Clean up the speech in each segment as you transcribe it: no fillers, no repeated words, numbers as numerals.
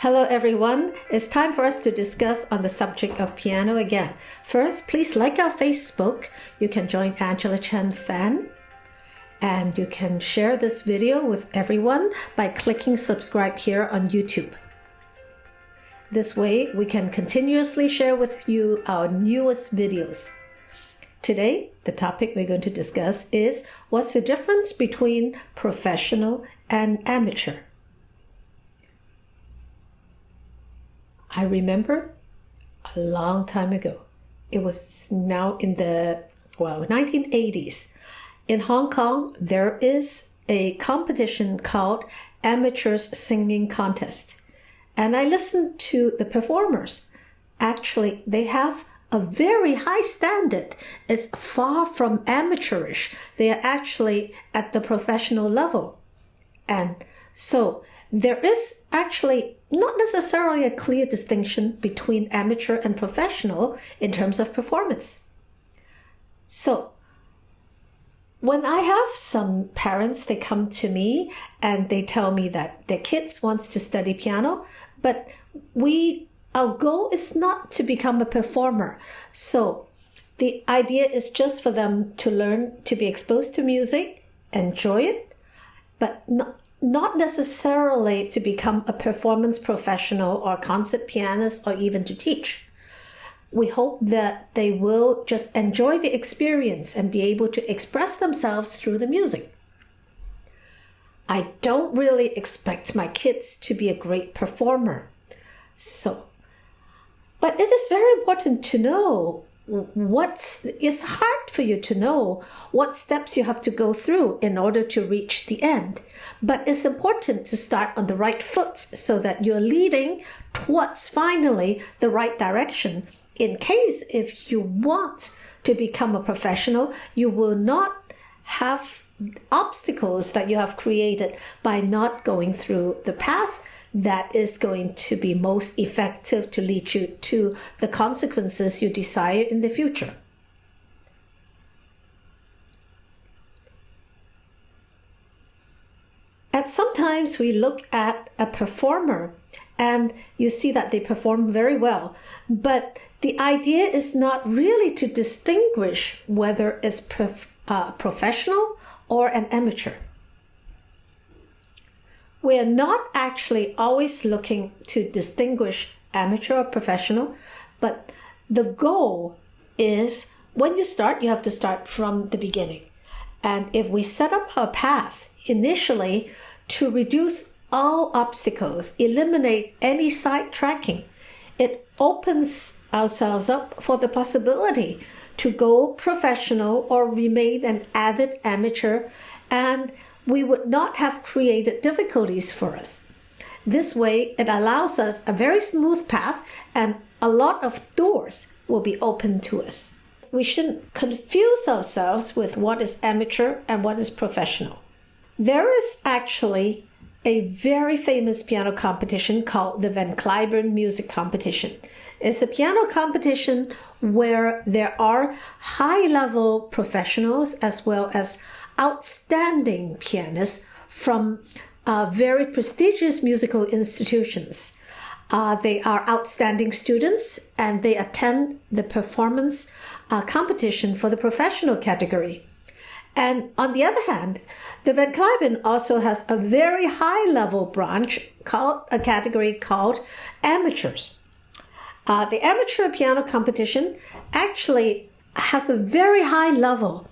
Hello everyone, it's time for us to discuss on the subject of piano again. First, please like our Facebook. You can join Angela Chen Fan. And you can share this video with everyone by clicking subscribe here on YouTube. This way, we can continuously share with you our newest videos. Today, the topic we're going to discuss is what's the difference between professional and amateur. I remember a long time ago, it was now in the 1980s. In Hong Kong, there is a competition called Amateurs Singing Contest. And I listened to the performers. Actually, they have a very high standard. It's far from amateurish. They are actually at the professional level. And so there is actually not necessarily a clear distinction between amateur and professional in terms of performance. So when I have some parents, they come to me and they tell me that their kids wants to study piano, but our goal is not to become a performer. So the idea is just for them to learn to be exposed to music, enjoy it, but not necessarily to become a performance professional or concert pianist or even to teach. We hope that they will just enjoy the experience and be able to express themselves through the music. I don't really expect my kids to be a great performer. But it is very important to know it's hard for you to know what steps you have to go through in order to reach the end. But it's important to start on the right foot so that you're leading towards finally the right direction. In case if you want to become a professional, you will not have obstacles that you have created by not going through the path that is going to be most effective to lead you to the consequences you desire in the future. And sometimes we look at a performer and you see that they perform very well, but the idea is not really to distinguish whether it's professional or an amateur. We are not actually always looking to distinguish amateur or professional, but the goal is when you start, you have to start from the beginning. And if we set up our path initially to reduce all obstacles, eliminate any sidetracking, it opens ourselves up for the possibility to go professional or remain an avid amateur, and we would not have created difficulties for us. This way, it allows us a very smooth path and a lot of doors will be open to us. We shouldn't confuse ourselves with what is amateur and what is professional. There is actually a very famous piano competition called the Van Cliburn Music Competition. It's a piano competition where there are high-level professionals as well as outstanding pianists from very prestigious musical institutions. They are outstanding students and they attend the performance competition for the professional category. And on the other hand, the Van Cliburn also has a very high-level branch called a category called amateurs. The amateur piano competition actually has a very high level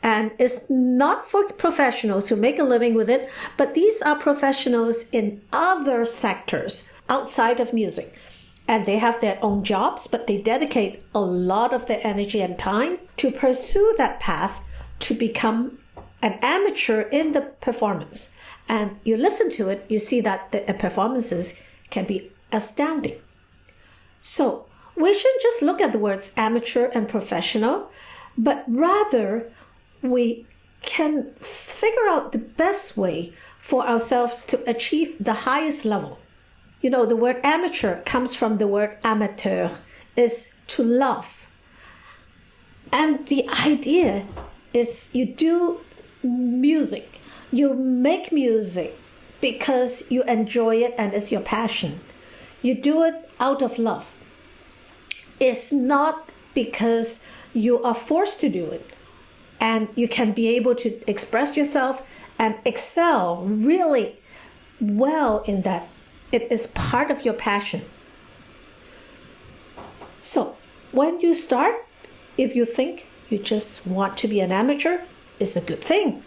and it's not for professionals who make a living with it, but these are professionals in other sectors outside of music. And they have their own jobs, but they dedicate a lot of their energy and time to pursue that path to become an amateur in the performance. And you listen to it, you see that the performances can be astounding. So we shouldn't just look at the words amateur and professional, but rather we can figure out the best way for ourselves to achieve the highest level. You know, the word amateur comes from the word amateur, is to love. And the idea is you do music, you make music because you enjoy it and it's your passion. You do it out of love. It's not because you are forced to do it. And you can be able to express yourself and excel really well in that. It is part of your passion. So when you start, if you think you just want to be an amateur, it's a good thing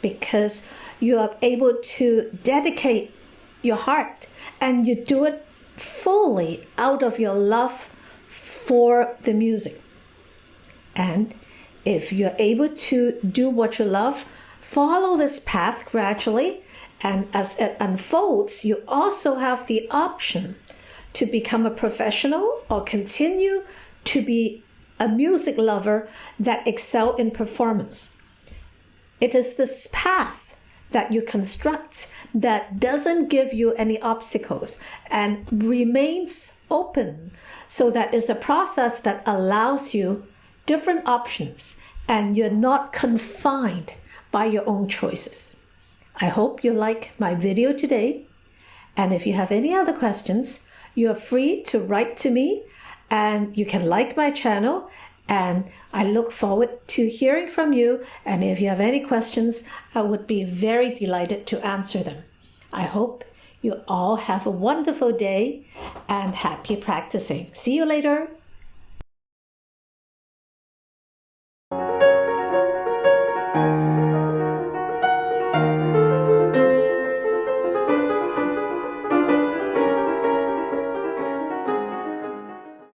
because you are able to dedicate your heart and you do it fully out of your love for the music. And if you're able to do what you love, follow this path gradually, and as it unfolds, you also have the option to become a professional or continue to be a music lover that excel in performance. It is this path that you construct that doesn't give you any obstacles and remains open, so that it's a process that allows you different options and you're not confined by your own choices. I hope you like my video today, and if you have any other questions, you are free to write to me, and you can like my channel, and I look forward to hearing from you. And if you have any questions, I would be very delighted to answer them. I hope you all have a wonderful day and happy practicing. See you later.